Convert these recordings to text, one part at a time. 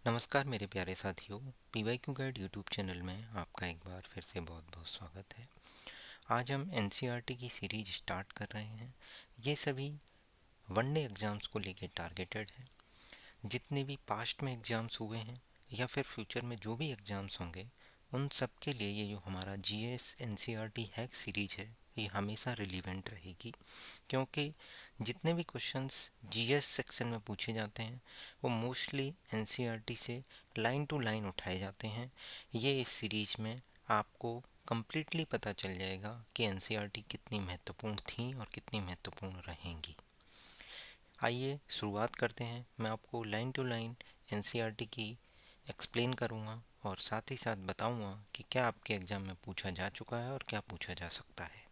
नमस्कार मेरे प्यारे साथियों। पीवाईक्यू गाइड यूट्यूब चैनल में आपका एक बार फिर से बहुत बहुत स्वागत है। आज हम एनसीईआरटी की सीरीज स्टार्ट कर रहे हैं। ये सभी वनडे एग्ज़ाम्स को लेकर टारगेटेड है। जितने भी पास्ट में एग्ज़ाम्स हुए हैं या फिर फ्यूचर में जो भी एग्ज़ाम्स होंगे, उन सब के लिए ये जो हमारा जीएस एनसीईआरटी हैक सीरीज है, ये हमेशा रिलीवेंट रहेगी। क्योंकि जितने भी क्वेश्चंस जीएस सेक्शन में पूछे जाते हैं वो मोस्टली एनसीईआरटी से लाइन टू लाइन उठाए जाते हैं। ये इस सीरीज में आपको कम्प्लीटली पता चल जाएगा कि एनसीईआरटी कितनी महत्वपूर्ण थी और कितनी महत्वपूर्ण रहेंगी। आइए शुरुआत करते हैं। मैं आपको लाइन टू लाइन एनसीईआरटी की एक्सप्लेन करूँगा और साथ ही साथ बताऊँगा कि क्या आपके एग्ज़ाम में पूछा जा चुका है और क्या पूछा जा सकता है।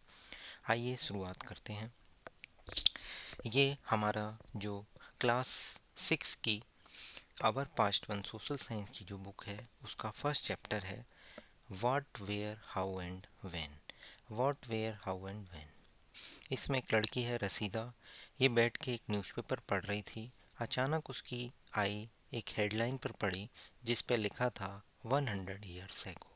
आइए शुरुआत करते हैं। ये हमारा जो क्लास 6 की our past one social science की जो बुक है उसका फर्स्ट चैप्टर है what where how and when. What where how and when. इसमें एक लड़की है रसीदा। ये बैठ के एक न्यूज़पेपर पढ़ रही थी। अचानक उसकी आई एक हेडलाइन पर पड़ी जिस पे लिखा था 100 years ago।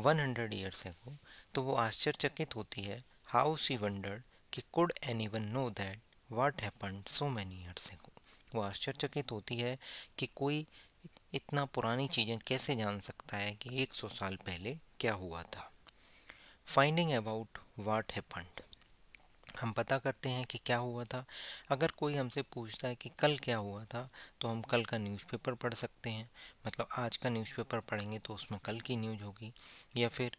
100 years ago। तो वो आश्चर्यचकित होती है। हाउ शी वंडर्ड कि could anyone know that what happened so many years ago. वो आश्चर्यचकित होती है कि कोई इतना पुरानी चीज़ें कैसे जान सकता है कि 100 साल पहले क्या हुआ था। फाइंडिंग अबाउट व्हाट हैपेंड, हम पता करते हैं कि क्या हुआ था। अगर कोई हमसे पूछता है कि कल क्या हुआ था, तो हम कल का न्यूज़पेपर पढ़ सकते हैं। मतलब आज का न्यूज़पेपर पढ़ेंगे तो उसमें कल की न्यूज़ होगी, या फिर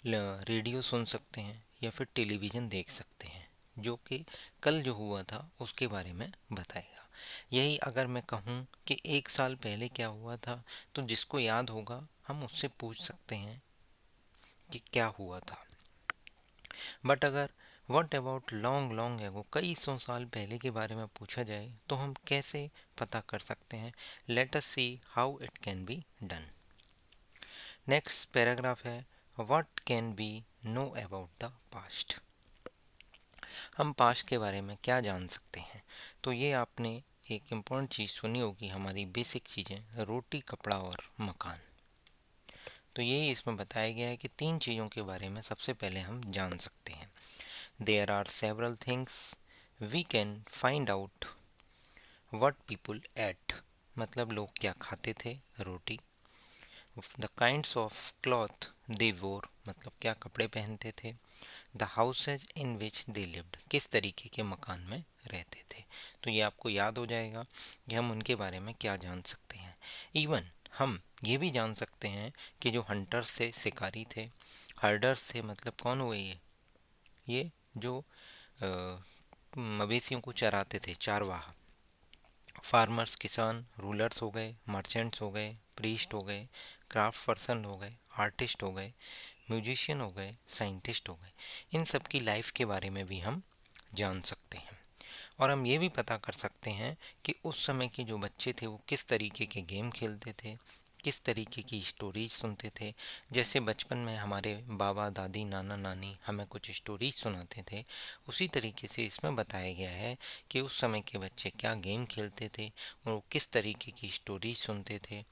रेडियो सुन सकते हैं, या फिर टेलीविज़न देख सकते हैं जो कि कल जो हुआ था उसके बारे में बताएगा। यही अगर मैं कहूँ कि 1 साल पहले क्या हुआ था, तो जिसको याद होगा हम उससे पूछ सकते हैं कि क्या हुआ था। बट अगर what about long long ago, कई सौ साल पहले के बारे में पूछा जाए तो हम कैसे पता कर सकते हैं। Let us see how it can be done. Next paragraph है what can be known about the past. हम पास्ट के बारे में क्या जान सकते हैं। तो ये आपने एक इम्पोर्टेंट चीज़ सुनी होगी, हमारी बेसिक चीज़ें, रोटी कपड़ा और मकान। तो यही इसमें बताया गया है कि 3 चीज़ों के बारे में सबसे पहले हम जान सकते हैं। There are several things we can find out what people ate, मतलब लोग क्या खाते थे, रोटी। The kinds of cloth they wore, मतलब क्या कपड़े पहनते थे। The houses in which they lived, किस तरीके के मकान में रहते थे। तो ये आपको याद हो जाएगा कि हम उनके बारे में क्या जान सकते हैं। इवन हम ये भी जान सकते हैं कि जो हंटर्स थे, शिकारी थे, हर्डर्स थे, मतलब कौन हुए ये जो मवेशियों को चराते थे, चारवाहा। फार्मर्स किसान, रूलर्स हो गए, मर्चेंट्स हो गए, प्रीस्ट हो गए, क्राफ्ट पर्सन हो गए, आर्टिस्ट हो गए, म्यूजिशियन हो गए, साइंटिस्ट हो गए। इन सब की लाइफ के बारे में भी हम जान सकते हैं। और हम ये भी पता कर सकते हैं कि उस समय के जो बच्चे थे वो किस तरीके के गेम खेलते थे, किस तरीके की स्टोरीज सुनते थे। जैसे बचपन में हमारे बाबा दादी नाना नानी हमें कुछ स्टोरीज सुनाते थे, उसी तरीके से इसमें बताया गया है कि उस समय के बच्चे क्या गेम खेलते थे और वो किस तरीके की स्टोरीज सुनते थे,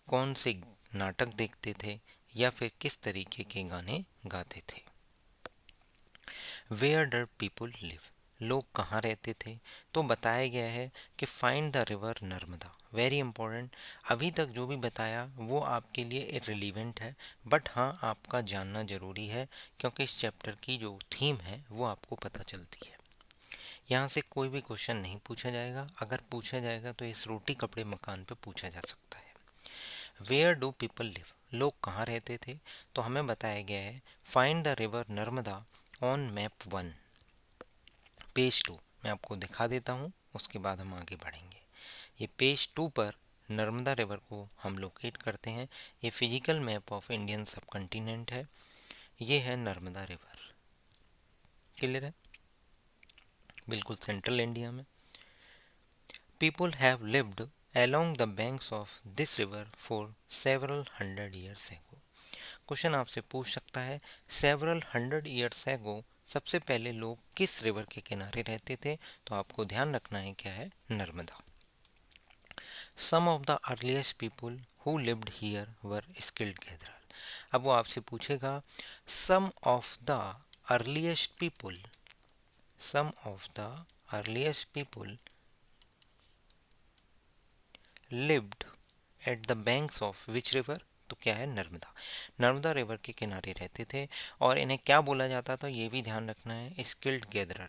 कौन से नाटक देखते थे, या फिर किस तरीके के गाने गाते थे। वेयर डर पीपुल लिव, लोग कहाँ रहते थे। तो बताया गया है कि find the river Narmada. Very important. अभी तक जो भी बताया वो आपके लिए इररिलेवेंट है, बट हाँ आपका जानना ज़रूरी है, क्योंकि इस चैप्टर की जो थीम है वो आपको पता चलती है। यहाँ से कोई भी क्वेश्चन नहीं पूछा जाएगा। अगर पूछा जाएगा तो इस रोटी कपड़े मकान पे पूछा जा सकता है। वेयर डू पीपल लिव, लोग कहाँ रहते थे। तो हमें बताया गया है find the river Narmada on map 1, page 2। मैं आपको दिखा देता हूँ, उसके बाद हम आगे बढ़ेंगे। ये पेज 2 पर नर्मदा रिवर को हम लोकेट करते हैं। ये फिजिकल मैप ऑफ इंडियन सब कॉन्टिनेंट है। ये है नर्मदा रिवर। क्लियर है, बिल्कुल सेंट्रल इंडिया में। People have lived along the banks of this river for several hundred years ago। Question आपसे पूछ सकता है several hundred years ago, सबसे पहले लोग किस रिवर के किनारे रहते थे। तो आपको ध्यान रखना है क्या है, Narmada. Some of the earliest people who lived here were skilled gatherer. अब वो आपसे पूछेगा some of the earliest people, some of the earliest people lived at the banks of which river, तो क्या है, नर्मदा। नर्मदा रिवर के किनारे रहते थे और इन्हें क्या बोला जाता था ये भी ध्यान रखना है, स्किल्ड गैदरर।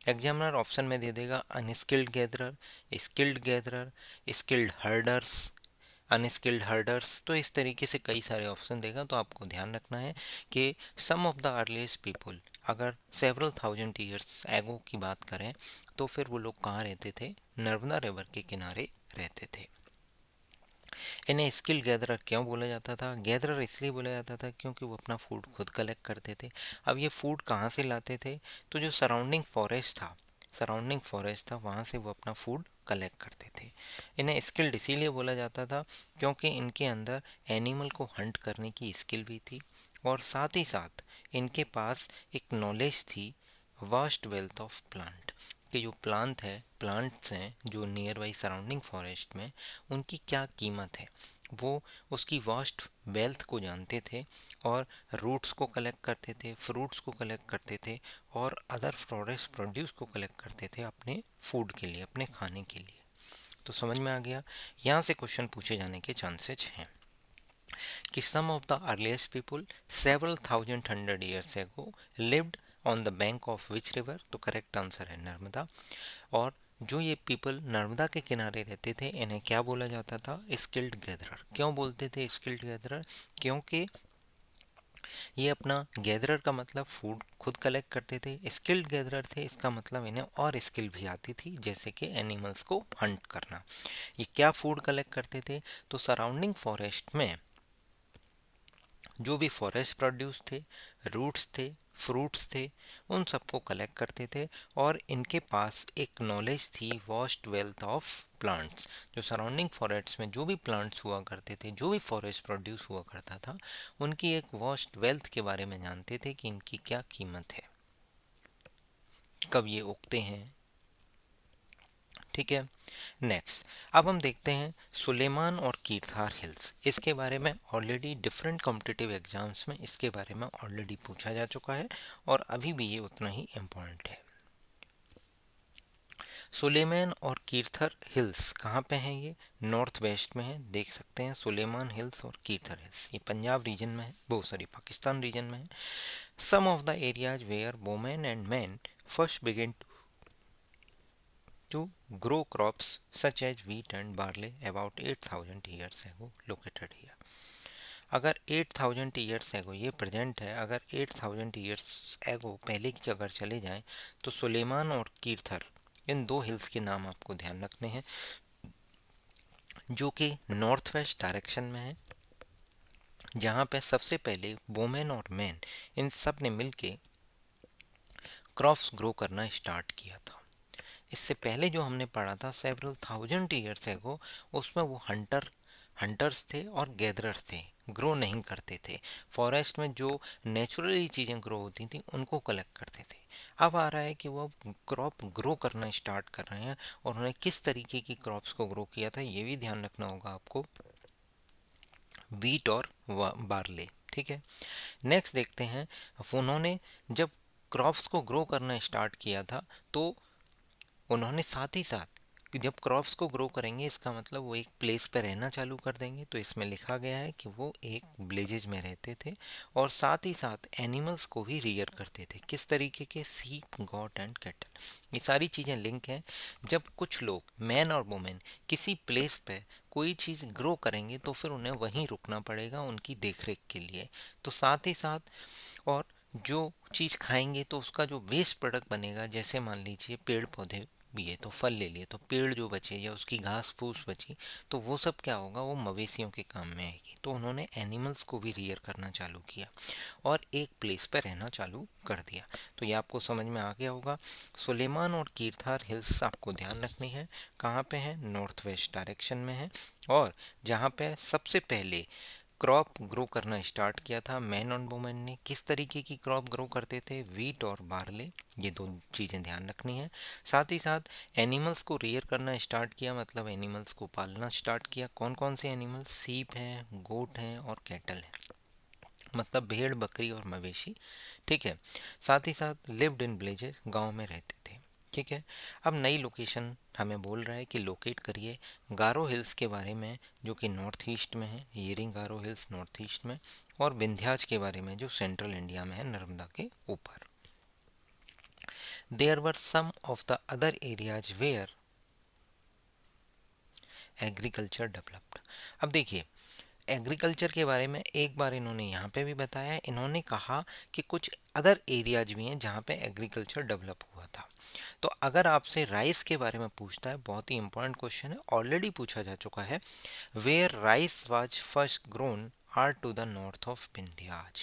एग्जामिनर ऑप्शन में दे देगा unskilled gatherer, skilled gatherer, skilled herders, unskilled herders, तो इस तरीके से कई सारे ऑप्शन देगा। तो आपको ध्यान रखना है कि some of the earliest people, अगर सेवरल थाउजेंड ईयर्स एगो की बात करें तो फिर वो लोग कहाँ रहते थे, नर्मदा रिवर के किनारे रहते थे। इन्हें स्किल गैदरर क्यों बोला जाता था, गैदरर इसलिए बोला जाता था क्योंकि वो अपना फूड खुद कलेक्ट करते थे। अब ये फूड कहाँ से लाते थे, तो जो सराउंडिंग फॉरेस्ट था, सराउंडिंग फॉरेस्ट था वहाँ से वो अपना फूड कलेक्ट करते थे। इन्हें स्किल्ड इसीलिए बोला जाता था क्योंकि इनके अंदर एनिमल को हंट करने की स्किल भी थी और साथ ही साथ इनके पास एक नॉलेज थी वास्ट वेल्थ ऑफ प्लांट, कि जो प्लांट्स हैं जो नियर बाई सराउंडिंग फॉरेस्ट में, उनकी क्या कीमत है, वो उसकी वास्ट वेल्थ को जानते थे और रूट्स को कलेक्ट करते थे, फ्रूट्स को कलेक्ट करते थे और अदर फॉरेस्ट प्रोड्यूस को कलेक्ट करते थे अपने फूड के लिए, अपने खाने के लिए। तो समझ में आ गया, यहाँ से क्वेश्चन पूछे जाने के चांसेस हैं कि some of the earliest people several thousand hundred years ago lived on the bank of which river, तो करेक्ट आंसर है नर्मदा। और जो ये पीपल नर्मदा के किनारे रहते थे इन्हें क्या बोला जाता था, स्किल्ड गैदरर। क्यों बोलते थे स्किल्ड गैदरर, क्योंकि ये अपना गैदरर का मतलब फूड खुद कलेक्ट करते थे, स्किल्ड गैदरर थे इसका मतलब इन्हें और स्किल भी आती थी जैसे कि एनिमल्स को हंट करना। ये क्या फूड कलेक्ट करते थे, तो सराउंडिंग फॉरेस्ट में जो भी फॉरेस्ट प्रोड्यूस थे, रूट्स थे, फ्रूट्स थे, उन सबको कलेक्ट करते थे और इनके पास एक नॉलेज थी वास्ट वेल्थ ऑफ प्लांट्स। जो सराउंडिंग फॉरेस्ट में जो भी प्लांट्स हुआ करते थे, जो भी फॉरेस्ट प्रोड्यूस हुआ करता था, उनकी एक वास्ट वेल्थ के बारे में जानते थे कि इनकी क्या कीमत है, कब ये उगते हैं। ठीक है, नेक्स्ट अब हम देखते हैं सुलेमान और कीर्थार हिल्स। इसके बारे में ऑलरेडी डिफरेंट कॉम्पिटिटिव एग्जाम्स में इसके बारे में ऑलरेडी पूछा जा चुका है और अभी भी ये उतना ही इम्पोर्टेंट है। सुलेमान और कीर्थर हिल्स कहाँ पे हैं, ये नॉर्थ वेस्ट में है, देख सकते हैं सुलेमान हिल्स और कीर्थर हिल्स, ये पंजाब रीजन में है, बहुत सारी पाकिस्तान रीजन में है। Some of the areas where women and man first begin to grow crops such as wheat and barley about 8000 years ago located here। अगर 8000 ईयर्स एगो, ये प्रेजेंट है, अगर 8000 ईयर्स एगो पहले की अगर चले जाएं तो सुलेमान और कीर्थर, इन दो हिल्स के नाम आपको ध्यान रखने हैं जो कि नॉर्थ वेस्ट डायरेक्शन में है, जहाँ पे सबसे पहले वोमेन और मैन इन सब ने मिलके क्रॉप्स ग्रो करना स्टार्ट किया था। इससे पहले जो हमने पढ़ा था सेवरल थाउजेंड ईयर्स एगो, उसमें वो हंटर्स थे और गैदरर थे, ग्रो नहीं करते थे। फॉरेस्ट में जो नेचुरली चीज़ें ग्रो होती थी उनको कलेक्ट करते थे। अब आ रहा है कि वो क्रॉप ग्रो करना स्टार्ट कर रहे हैं और उन्होंने किस तरीके की क्रॉप्स को ग्रो किया था ये भी ध्यान रखना होगा आपको, वीट और बार्ले। ठीक है, नेक्स्ट देखते हैं उन्होंने जब क्रॉप्स को ग्रो करना स्टार्ट किया था तो उन्होंने साथ ही साथ कि जब क्रॉप्स को ग्रो करेंगे इसका मतलब वो एक प्लेस पे रहना चालू कर देंगे, तो इसमें लिखा गया है कि वो एक विलेजेस में रहते थे और साथ ही साथ एनिमल्स को भी रियर करते थे। किस तरीके के, सीप, गॉट एंड कैटल, ये सारी चीज़ें लिंक हैं। जब कुछ लोग मैन और वुमेन किसी प्लेस पे कोई चीज़ ग्रो करेंगे तो फिर उन्हें वहीं रुकना पड़ेगा उनकी देखरेख के लिए। तो साथ ही साथ और जो चीज़ खाएंगे तो उसका जो वेस्ट प्रोडक्ट बनेगा, जैसे मान लीजिए पेड़ पौधे भी है तो फल ले लिए, तो पेड़ जो बचे या उसकी घास फूस बची तो वो सब क्या होगा, वो मवेशियों के काम में आएगी। तो उन्होंने एनिमल्स को भी रियर करना चालू किया और एक प्लेस पर रहना चालू कर दिया। तो ये आपको समझ में आ गया होगा। सुलेमान और कीर्थार हिल्स आपको ध्यान रखनी है, कहाँ पे है, नॉर्थ वेस्ट डायरेक्शन में है और जहाँ पे सबसे पहले क्रॉप ग्रो करना स्टार्ट किया था मैन और वुमेन ने। किस तरीके की क्रॉप ग्रो करते थे? वीट और बार्ले, ये दो चीज़ें ध्यान रखनी है। साथ ही साथ एनिमल्स को रियर करना स्टार्ट किया, मतलब एनिमल्स को पालना स्टार्ट किया। कौन कौन से एनिमल्स? सीप हैं, गोट हैं और कैटल हैं, मतलब भेड़, बकरी और मवेशी। ठीक है। साथ ही साथ लिव्ड इन विलेजेस, गांव में रहते थे। ठीक है। अब नई लोकेशन हमें बोल रहा है कि लोकेट करिए गारो हिल्स के बारे में, जो कि नॉर्थ ईस्ट में है, येरिंग गारो हिल्स नॉर्थ ईस्ट में, और विंध्याज के बारे में जो सेंट्रल इंडिया में है, नर्मदा के ऊपर। There were some of the other areas where agriculture developed. अब देखिए, एग्रीकल्चर के बारे में एक बार इन्होंने यहाँ पे भी बताया। इन्होंने कहा कि कुछ अदर एरियाज भी हैं जहाँ पे एग्रीकल्चर डेवलप हुआ था। तो अगर आपसे राइस के बारे में पूछता है, बहुत ही इंपॉर्टेंट क्वेश्चन है, ऑलरेडी पूछा जा चुका है, where rice was first grown are to the north of Vindhyas.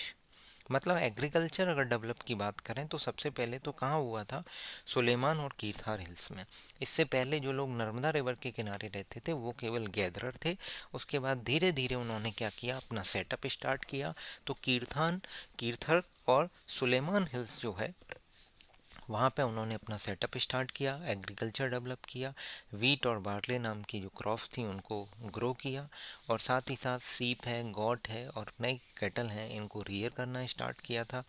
मतलब एग्रीकल्चर अगर डेवलप की बात करें तो सबसे पहले तो कहाँ हुआ था? सुलेमान और कीर्थार हिल्स में। इससे पहले जो लोग नर्मदा रिवर के किनारे रहते थे वो केवल गैदरर थे। उसके बाद धीरे धीरे उन्होंने क्या किया? अपना सेटअप स्टार्ट किया। तो कीर्थर और सुलेमान हिल्स जो है, वहाँ पे उन्होंने अपना सेटअप स्टार्ट किया, एग्रीकल्चर डेवलप किया, वीट और बार्ले नाम की जो क्रॉप्स थी उनको ग्रो किया, और साथ ही साथ सीप है, गॉट है और नए कैटल हैं, इनको रियर करना स्टार्ट किया था।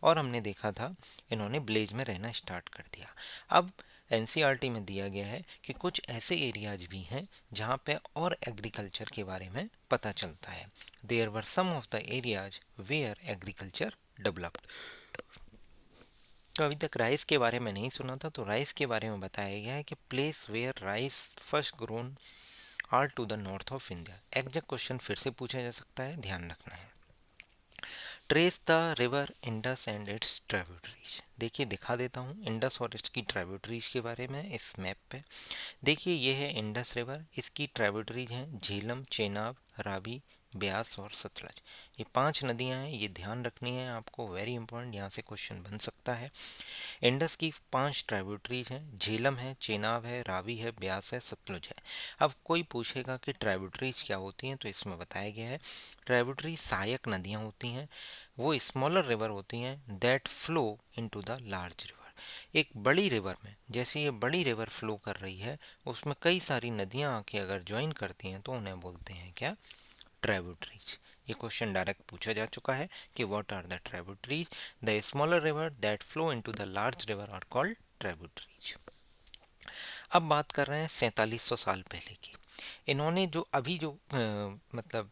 और हमने देखा था इन्होंने विलेज में रहना स्टार्ट कर दिया। अब एनसीईआरटी में दिया गया है कि कुछ ऐसे एरियाज भी हैं जहाँ पे और एग्रीकल्चर के बारे में पता चलता है। There were some of the areas where agriculture developed. तो अभी तक राइस के बारे में नहीं सुना था, तो राइस के बारे में बताया गया है कि place where rice first grown are to the north of India. Exact question फिर से पूछा जा सकता है, ध्यान रखना है। Trace the river Indus and its tributaries. देखिए दिखा देता हूँ इंडस और इसकी ट्रिब्यूटरीज के बारे में इस मैप पे। देखिए ये है इंडस रिवर, इसकी ट्रिब्यूटरीज हैं झेलम, चेनाब, रावी, ब्यास और सतलज। ये 5 नदियां हैं, ये ध्यान रखनी है आपको, वेरी इंपॉर्टेंट, यहाँ से क्वेश्चन बन सकता है। इंडस की 5 ट्राइब्यूटरीज हैं, झेलम है, चेनाब है, रावी है, ब्यास है, सतलुज है। अब कोई पूछेगा कि ट्राइब्यूटरीज क्या होती हैं, तो इसमें बताया गया है ट्राइब्यूटरी सहायक नदियाँ होती हैं, वो स्मॉलर रिवर होती हैं that flow into the large river. एक बड़ी रिवर में, जैसे ये बड़ी रिवर फ्लो कर रही है, उसमें कई सारी नदियाँ आके अगर ज्वाइन करती हैं तो उन्हें बोलते हैं क्या? ट्राइब्यूटरीज। ये क्वेश्चन डायरेक्ट पूछा जा चुका है कि what are the tributaries? The smaller river that flow into the large river are called tributaries. अब बात कर रहे हैं 4700 साल पहले की। इन्होंने जो अभी जो मतलब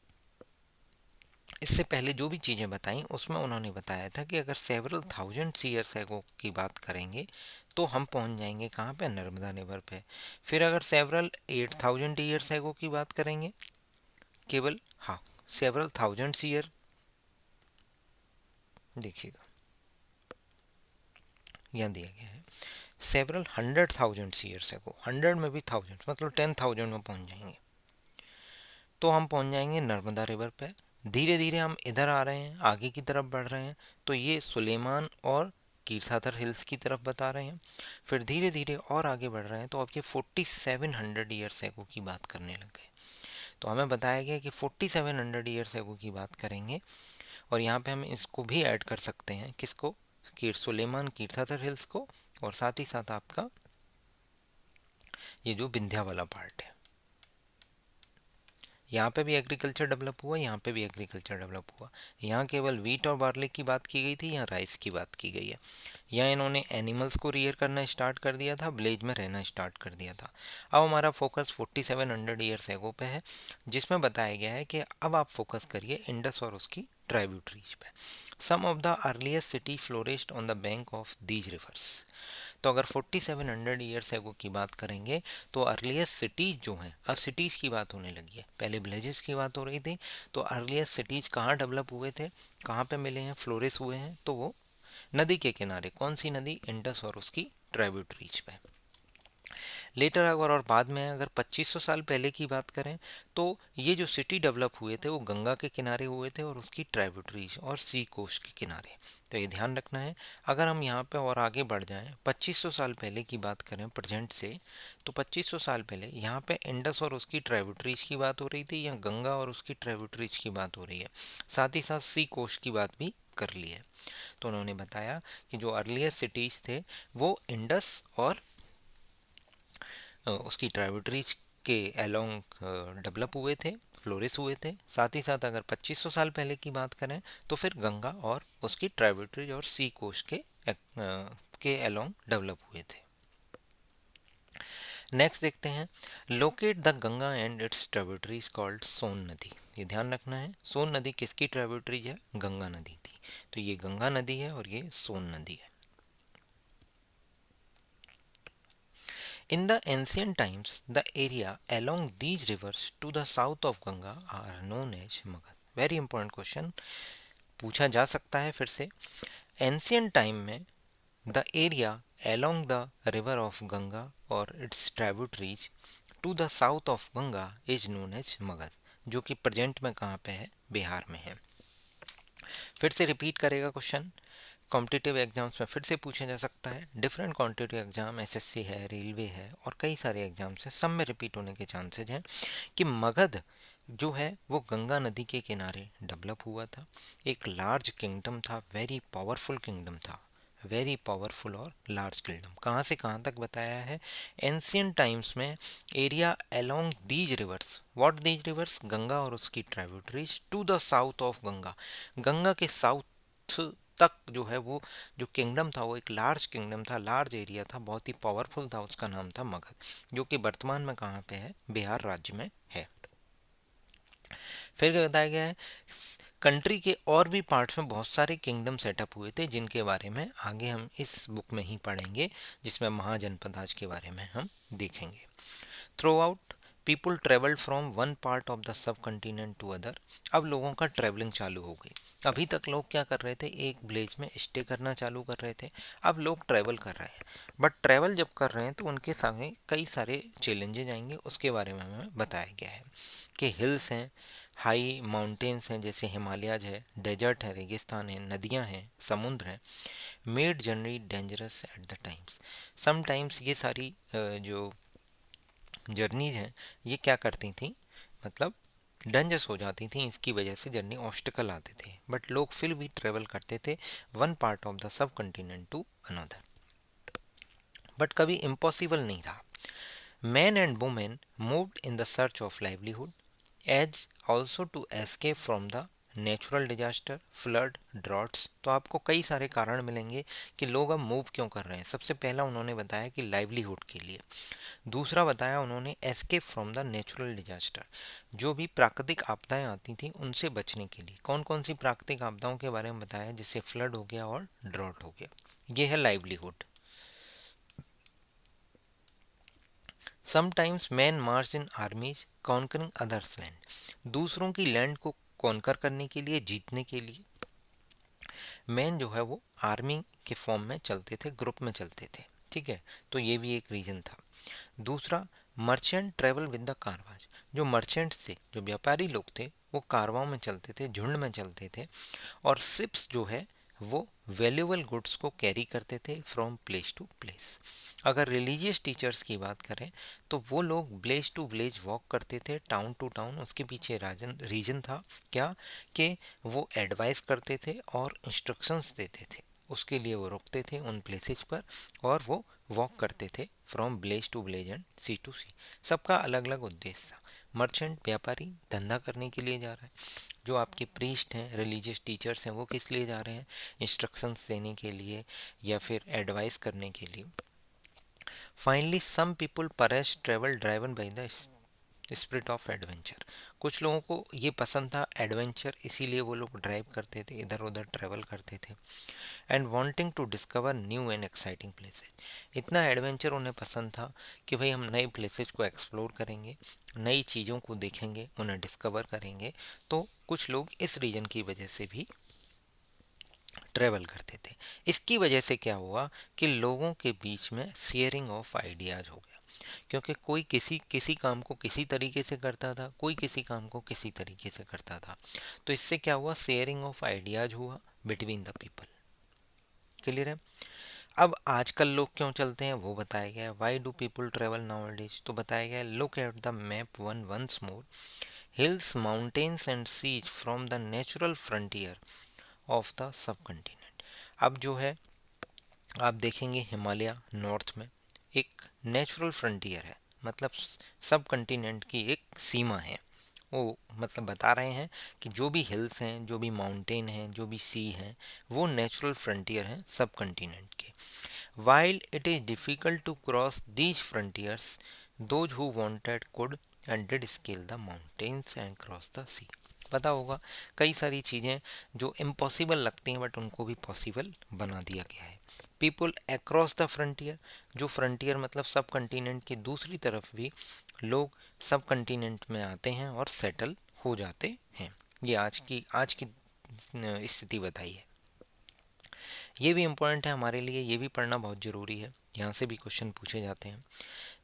इससे पहले जो भी चीज़ें बताई उसमें उन्होंने बताया था कि अगर सेवरल थाउजेंड ईयर्स एगो की बात करेंगे तो हम पहुंच जाएंगे कहाँ पे? नर्मदा रिवर पे। फिर अगर सेवरल 8000 ईयर्स एगो की बात करेंगे, केवल हाँ सेवरल थाउजेंड ईयर, देखिएगा यहाँ दिया गया है सेवरल 100,000 ईयर्स एगो, 100 में भी 1000 मतलब 10,000 में पहुंच जाएंगे। तो हम पहुंच जाएंगे नर्मदा रिवर पे। धीरे धीरे हम इधर आ रहे हैं, आगे की तरफ बढ़ रहे हैं, तो ये सुलेमान और कीरसाथर हिल्स की तरफ बता रहे हैं। फिर धीरे धीरे और आगे बढ़ रहे हैं तो अब ये 4700 ईयर्स एगो की बात करने लग गए। तो हमें बताया गया कि 4700 ईयर्स एगो की बात करेंगे, और यहाँ पे हम इसको भी ऐड कर सकते हैं, किसको? सुलेमान कीर्थाथर हिल्स को, और साथ ही साथ आपका ये जो विंध्या वाला पार्ट है, यहाँ पे भी एग्रीकल्चर डेवलप हुआ, यहाँ पे भी एग्रीकल्चर डेवलप हुआ। यहाँ केवल वीट और बार्ले की बात की गई थी, यहाँ राइस की बात की गई है। यहाँ इन्होंने एनिमल्स को रियर करना स्टार्ट कर दिया था, विलेज में रहना स्टार्ट कर दिया था। अब हमारा फोकस 4700 ईयर्स एगो पे है, जिसमें बताया गया है कि अब आप फोकस करिए इंडस और उसकी ट्राइब्यूटरीज पे। Some of the earliest city flourished on the bank of these rivers. तो अगर 4700 ईयर्स एगो की बात करेंगे तो अर्लीस्ट सिटीज़ जो हैं, अब सिटीज़ की बात होने लगी है, पहले विलेजेस की बात हो रही थी। तो अर्लीस्ट सिटीज़ कहाँ डेवलप हुए थे, कहाँ पे मिले हैं, फ्लोरिश हुए हैं? तो वो नदी के किनारे। कौन सी नदी? इंडस और उसकी ट्राइब्यूटरीज पे। लेटर अगर और बाद में अगर 2500 साल पहले की बात करें तो ये जो सिटी डेवलप हुए थे वो गंगा के किनारे हुए थे और उसकी ट्राइब्यूटरीज और सी कोस्ट के किनारे। तो ये ध्यान रखना है। अगर हम यहाँ पे और आगे बढ़ जाएं 2500 साल पहले की बात करें प्रेजेंट से, तो 2500 साल पहले यहाँ पे इंडस और उसकी ट्राइब्यूटरीज की बात हो रही थी, या गंगा और उसकी ट्राइब्यूटरीज की बात हो रही है, साथ ही साथ सी कोस्ट की बात भी कर ली है। तो उन्होंने बताया कि जो अर्लियर सिटीज थे वो इंडस और उसकी ट्राइब्यूटरीज के अलोंग डेवलप हुए थे, फ्लोरिस हुए थे। साथ ही साथ अगर 2500 साल पहले की बात करें तो फिर गंगा और उसकी ट्राइब्यूटरीज और सी कोस्ट के अलोंग डेवलप हुए थे। नेक्स्ट देखते हैं, locate the Ganga and its tributaries called Son नदी। ये ध्यान रखना है, सोन नदी किसकी ट्राइब्यूटरीज है? गंगा नदी थी। तो ये गंगा नदी है और ये सोन नदी है। In the ancient times, the area along these rivers to the south of Ganga are known as Magad. Very important question, पूछा जा सकता है फिर से। एंशियंट टाइम में the area along the river of Ganga or its tributaries to the south of Ganga is known as Magad, जो कि present में कहाँ पे है? बिहार में है। फिर से रिपीट करेगा क्वेश्चन, कॉम्पिटिटिव एग्जाम्स में फिर से पूछा जा सकता है। डिफरेंट कॉम्पिटिटिव एग्जाम एसएससी है, रेलवे है और कई सारे एग्जाम्स हैं, सब में रिपीट होने के चांसेज हैं कि मगध जो है वो गंगा नदी के किनारे डेवलप हुआ था। एक लार्ज किंगडम था, वेरी पावरफुल किंगडम था, वेरी पावरफुल और लार्ज किंगडम। कहाँ से कहाँ तक बताया है? एंशियंट टाइम्स में area along these rivers, what these rivers? Ganga और उसकी tributaries, to the south of Ganga, Ganga के साउथ तक जो है वो जो किंगडम था वो एक लार्ज किंगडम था, लार्ज एरिया था, बहुत ही पावरफुल था, उसका नाम था मगध, जो कि वर्तमान में कहाँ पे है? बिहार राज्य में है। फिर क्या बताया गया है? कंट्री के और भी पार्ट्स में बहुत सारे किंगडम सेटअप हुए थे, जिनके बारे में आगे हम इस बुक में ही पढ़ेंगे, जिसमें महाजनपद के बारे में हम देखेंगे। Throughout people travelled from one part of the subcontinent to other. अब लोगों का ट्रेवलिंग चालू हो गई। अभी तक लोग क्या कर रहे थे? एक विलेज में स्टे करना चालू कर रहे थे। अब लोग ट्रैवल कर रहे हैं, बट ट्रैवल जब कर रहे हैं तो उनके सामने कई सारे चैलेंजेज आएंगे, उसके बारे में हमें बताया गया है कि हिल्स हैं, हाई माउंटेन्स हैं जैसे हिमालयाज है, डेजर्ट है, रेगिस्तान है, नदियाँ हैं, समुद्र है, made journey dangerous at the times. Sometimes ये सारी जो जर्नीज हैं ये क्या करती थी, मतलब डेंजरस हो जाती थी, इसकी वजह से जर्नी ऑब्स्टिकल आते थे, बट लोग फिर भी ट्रेवल करते थे one part of the subcontinent to another. But कभी इम्पॉसिबल नहीं रहा। Man and women moved in the search of livelihood as also to escape from the natural disaster, flood, droughts. तो आपको कई सारे कारण मिलेंगे कि लोग अब मूव क्यों कर रहे हैं। सबसे पहला उन्होंने बताया कि लाइवलीहुड के लिए। दूसरा बताया उन्होंने escape from the natural disaster, जो भी प्राकृतिक आपदाएं आती थी उनसे बचने के लिए। कौन कौन सी प्राकृतिक आपदाओं के बारे में बताया? जैसे फ्लड हो गया और ड्रॉट हो गया। ये है लाइवलीहुड। समटाइम्स मैन मार्च इन आर्मीज कॉन्करिंग अदर्स लैंड। दूसरों की लैंड को कॉन्कर करने के लिए, जीतने के लिए मैन जो है वो आर्मी के फॉर्म में चलते थे, ग्रुप में चलते थे। ठीक है, तो ये भी एक रीजन था। दूसरा, मर्चेंट ट्रेवल विद द कारवाज। जो मर्चेंट्स थे, जो व्यापारी लोग थे, वो कारवां में चलते थे, झुंड में चलते थे। और शिप्स जो है वो वैल्यूएबल गुड्स को कैरी करते थे फ्रॉम प्लेस टू प्लेस। अगर रिलीजियस टीचर्स की बात करें तो वो लोग विलेज टू विलेज वॉक करते थे, टाउन टू टाउन। उसके पीछे रीजन था क्या? कि वो एडवाइस करते थे और इंस्ट्रक्शंस देते थे, उसके लिए वो रुकते थे उन प्लेसेस पर और वो वॉक करते थे from village to village and sea to sea. सबका अलग अलग उद्देश्य था। मर्चेंट व्यापारी धंधा करने के लिए जा रहा है, जो आपके प्रीस्ट हैं, रिलीजियस टीचर्स हैं, वो किस लिए जा रहे हैं? इंस्ट्रक्शंस देने के लिए या फिर एडवाइस करने के लिए। Finally some people perhaps travel driven by the spirit of adventure. कुछ लोगों को ये पसंद था एडवेंचर, इसीलिए वो लोग ड्राइव करते थे, इधर उधर ट्रेवल करते थे। And wanting to discover new and exciting places. इतना एडवेंचर उन्हें पसंद था कि भाई हम नए प्लेसेस को एक्सप्लोर करेंगे, नई चीज़ों को देखेंगे, उन्हें डिस्कवर करेंगे। तो कुछ लोग इस रीजन की वजह से भी ट्रेवल करते थे। इसकी वजह से क्या हुआ कि लोगों के बीच में शेयरिंग ऑफ आइडियाज़ हो गया। क्योंकि कोई किसी किसी काम को किसी तरीके से करता था, कोई किसी काम को किसी तरीके से करता था। तो इससे क्या हुआ, शेयरिंग ऑफ आइडियाज हुआ बिटवीन द पीपल। क्लियर है। अब आजकल लोग क्यों चलते हैं वो बताया गया है। Why do people travel nowadays, तो बताया गया है, look at the map one once more, hills mountains and seas from the natural frontier of the subcontinent. अब जो है आप देखेंगे हिमालय नॉर्थ में एक नेचुरल फ्रंटियर है, मतलब सब कंटिनेंट की एक सीमा है। वो मतलब बता रहे हैं कि जो भी हिल्स हैं, जो भी माउंटेन हैं, जो भी सी हैं, वो नेचुरल फ्रंटियर हैं सब कंटिनेंट के। While it is difficult to cross these frontiers, those who wanted could and did scale the mountains and cross the sea. पता होगा कई सारी चीज़ें जो इम्पॉसिबल लगती हैं बट उनको भी पॉसिबल बना दिया गया है। पीपल अक्रॉस द फ्रंटियर, जो फ्रंटियर मतलब सब कंटिनेंट के दूसरी तरफ भी लोग सब कंटिनेंट में आते हैं और सेटल हो जाते हैं। ये आज की स्थिति बताई है। ये भी इम्पोर्टेंट है हमारे लिए, ये भी पढ़ना बहुत ज़रूरी है, यहाँ से भी क्वेश्चन पूछे जाते हैं।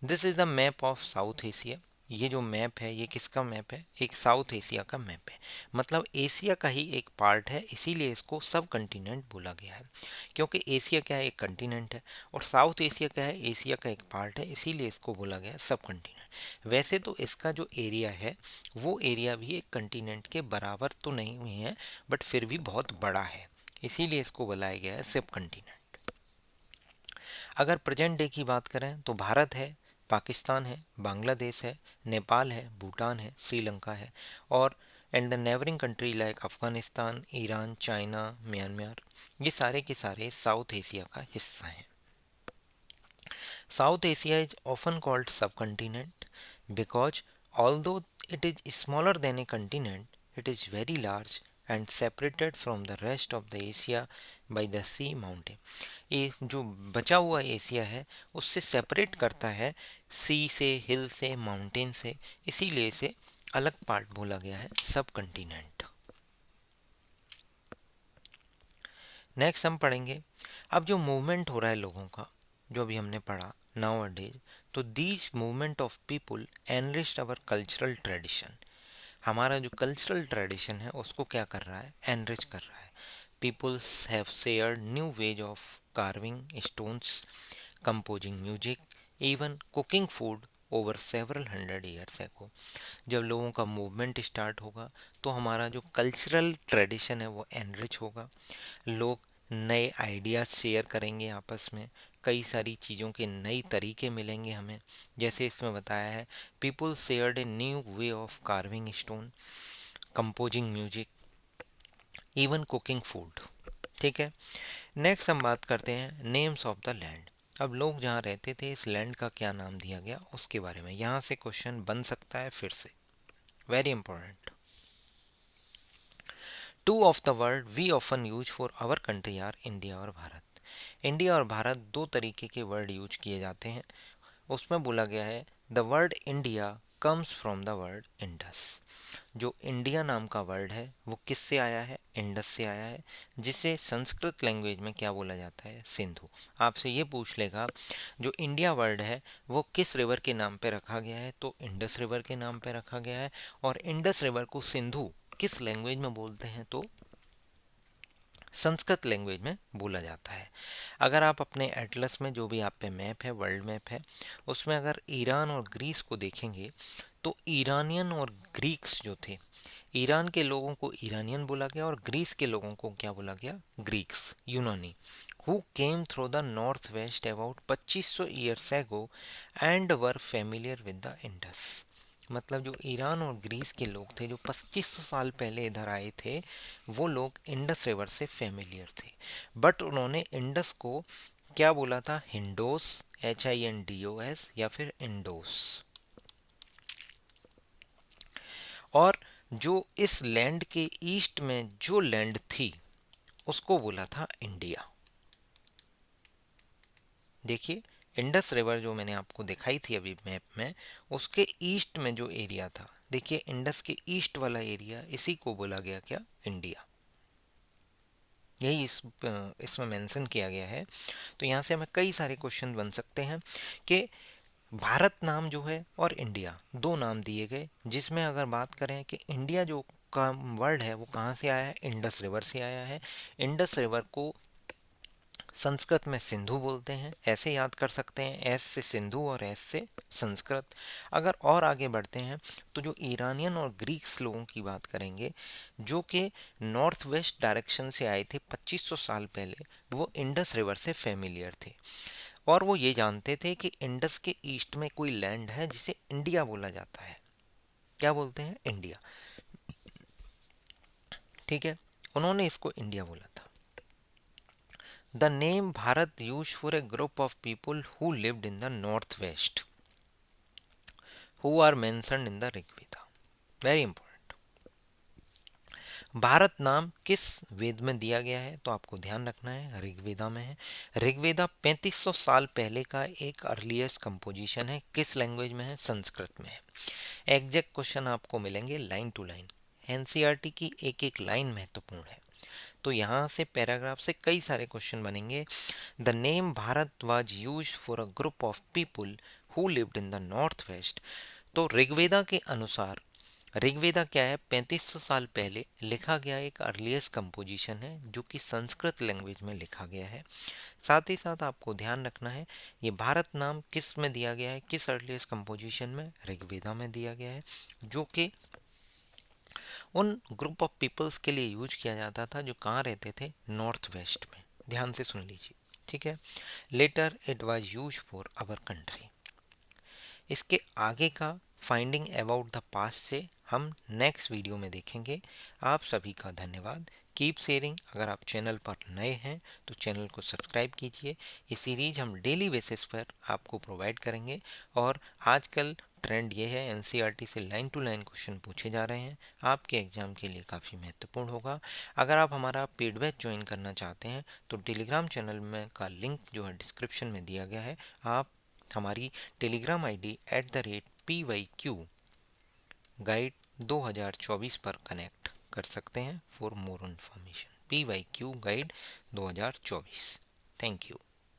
This is the map of south Asia. ये जो मैप है ये किसका मैप है, एक साउथ एशिया का मैप है, मतलब एशिया का ही एक पार्ट है, इसीलिए इसको सब कंटिनेंट बोला गया है। क्योंकि एशिया क्या है, एक कंटिनेंट है, और साउथ एशिया क्या है, एशिया का एक पार्ट है, इसीलिए इसको बोला गया है सब कंटिनेंट। वैसे तो इसका जो एरिया है वो एरिया भी एक कंटिनेंट के बराबर तो नहीं हुई है, बट फिर भी बहुत बड़ा है, इसीलिए इसको बुलाया गया है सब कंटिनेंट। अगर प्रेजेंट डे की बात करें तो भारत है, पाकिस्तान है, बांग्लादेश है, नेपाल है, भूटान है, श्रीलंका है, और and the neighbouring country like Afghanistan, Iran, China, Myanmar, ये सारे के सारे साउथ एशिया का हिस्सा हैं। South Asia is often called subcontinent because although it is smaller than a continent, it is very large and separated from the rest of the Asia by the sea mountain. ये जो बचा हुआ Asia है उससे separate करता है सी से, हिल से, माउंटेन से, इसीलिए इसे अलग पार्ट बोला गया है सब कंटिनेंट। नेक्स्ट हम पढ़ेंगे अब जो मूवमेंट हो रहा है लोगों का, जो अभी हमने पढ़ा नाउ अ डेज, तो these movement of people enriched our cultural tradition. हमारा जो कल्चरल ट्रेडिशन है उसको क्या कर रहा है, एनरिच कर रहा है। Peoples have shared new ways of carving stones, composing music, even cooking food over several hundred years ago. जब लोगों का मूवमेंट स्टार्ट होगा तो हमारा जो कल्चरल ट्रेडिशन है वो एनरिच होगा, लोग नए आइडियाज शेयर करेंगे आपस में, कई सारी चीज़ों के नए तरीके मिलेंगे हमें। जैसे इसमें बताया है people shared a new way of carving stone, composing music, even cooking food. ठीक है। नेक्स्ट हम बात करते हैं नेम्स ऑफ द लैंड। अब लोग जहाँ रहते थे इस लैंड का क्या नाम दिया गया उसके बारे में, यहाँ से क्वेश्चन बन सकता है फिर से, very important. Two of the word we often use for our country are India और भारत। इंडिया और भारत दो तरीके के वर्ड यूज किए जाते हैं। उसमें बोला गया है the word India comes from the word Indus. जो इंडिया नाम का वर्ड है वो किससे आया है, इंडस से आया है, जिसे संस्कृत लैंग्वेज में क्या बोला जाता है, सिंधु। आपसे ये पूछ लेगा जो इंडिया वर्ड है वो किस रिवर के नाम पे रखा गया है, तो इंडस रिवर के नाम पे रखा गया है। और इंडस रिवर को सिंधु किस लैंग्वेज में बोलते हैं, तो संस्कृत लैंग्वेज में बोला जाता है। अगर आप अपने एटलस में जो भी आप पे मैप है, वर्ल्ड मैप है, उसमें अगर ईरान और ग्रीस को देखेंगे तो ईरानियन और ग्रीक्स जो थे, ईरान के लोगों को ईरानियन बोला गया और ग्रीस के लोगों को क्या बोला गया, ग्रीक्स, यूनानी, who came through the north west about 2500 years ago and were familiar with the Indus. मतलब जो ईरान और ग्रीस के लोग थे जो 2500 साल पहले इधर आए थे, वो लोग इंडस रिवर से फेमिलियर थे, बट उन्होंने इंडस को क्या बोला था, हिंडोस, HINDOS, या फिर इंडोस। और जो इस लैंड के ईस्ट में जो लैंड थी उसको बोला था इंडिया। देखिए इंडस रिवर जो मैंने आपको दिखाई थी अभी मैप में, उसके ईस्ट में जो एरिया था, देखिए इंडस के ईस्ट वाला एरिया, इसी को बोला गया क्या, इंडिया। यही इसमें मेंशन किया गया है। तो यहाँ से हमें कई सारे क्वेश्चन बन सकते हैं कि भारत नाम जो है और इंडिया, दो नाम दिए गए, जिसमें अगर बात करें कि इंडिया जो का वर्ड है वो कहाँ से आया है, इंडस रिवर से आया है। इंडस रिवर को संस्कृत में सिंधु बोलते हैं, ऐसे याद कर सकते हैं, एस से सिंधु और एस से संस्कृत। अगर और आगे बढ़ते हैं तो जो ईरानियन और ग्रीक्स लोगों की बात करेंगे, जो कि नॉर्थ वेस्ट डायरेक्शन से आए थे 2500 साल पहले, वो इंडस रिवर से फेमिलियर थे और वो ये जानते थे कि इंडस के ईस्ट में कोई लैंड है जिसे इंडिया बोला जाता है। क्या बोलते हैं? इंडिया। ठीक है, उन्होंने इसको इंडिया बोला था। The name Bharat used for a group of people who lived in the northwest, who are mentioned in the Rig Veda. Very important. Bharat नाम किस वेद में दिया गया है, तो आपको ध्यान रखना है ऋग्वेदा में है। ऋग्वेदा 3500 साल पहले का एक अर्लीस्ट कंपोजिशन है। किस लैंग्वेज में है? संस्कृत में है। एग्जैक्ट क्वेश्चन आपको मिलेंगे लाइन टू लाइन। एनसीईआरटी की एक एक लाइन महत्वपूर्ण है, तो यहाँ से पैराग्राफ से कई सारे क्वेश्चन बनेंगे। The name Bharat was used for a group of people who lived in the north west. तो ऋग्वेदा के अनुसार, ऋग्वेदा क्या है? 3500 साल पहले लिखा गया एक अर्लीस्ट कंपोजिशन है जो कि संस्कृत लैंग्वेज में लिखा गया है। साथ ही साथ आपको ध्यान रखना है ये भारत नाम किस में दिया गया है, किस अर्लीस्ट कंपोजिशन में? ऋग्वेदा में दिया गया है, जो कि उन ग्रुप ऑफ पीपल्स के लिए यूज किया जाता था जो कहाँ रहते थे? नॉर्थ वेस्ट में। ध्यान से सुन लीजिए, ठीक है। Later it was use for our country. इसके आगे का फाइंडिंग अबाउट द पास्ट से हम नेक्स्ट वीडियो में देखेंगे। आप सभी का धन्यवाद। Keep sharing. अगर आप चैनल पर नए हैं तो चैनल को सब्सक्राइब कीजिए। ये सीरीज हम डेली बेसिस पर आपको प्रोवाइड करेंगे और आजकल ट्रेंड ये है, एनसीईआरटी से लाइन टू लाइन क्वेश्चन पूछे जा रहे हैं, आपके एग्जाम के लिए काफ़ी महत्वपूर्ण होगा। अगर आप हमारा पेड बैच ज्वाइन करना चाहते हैं तो टेलीग्राम चैनल में का लिंक जो है डिस्क्रिप्शन में दिया गया है। आप हमारी टेलीग्राम आईडी @PYQ गाइड 2024 पर कनेक्ट कर सकते हैं for more information. PYQ guide 2024। Thank you.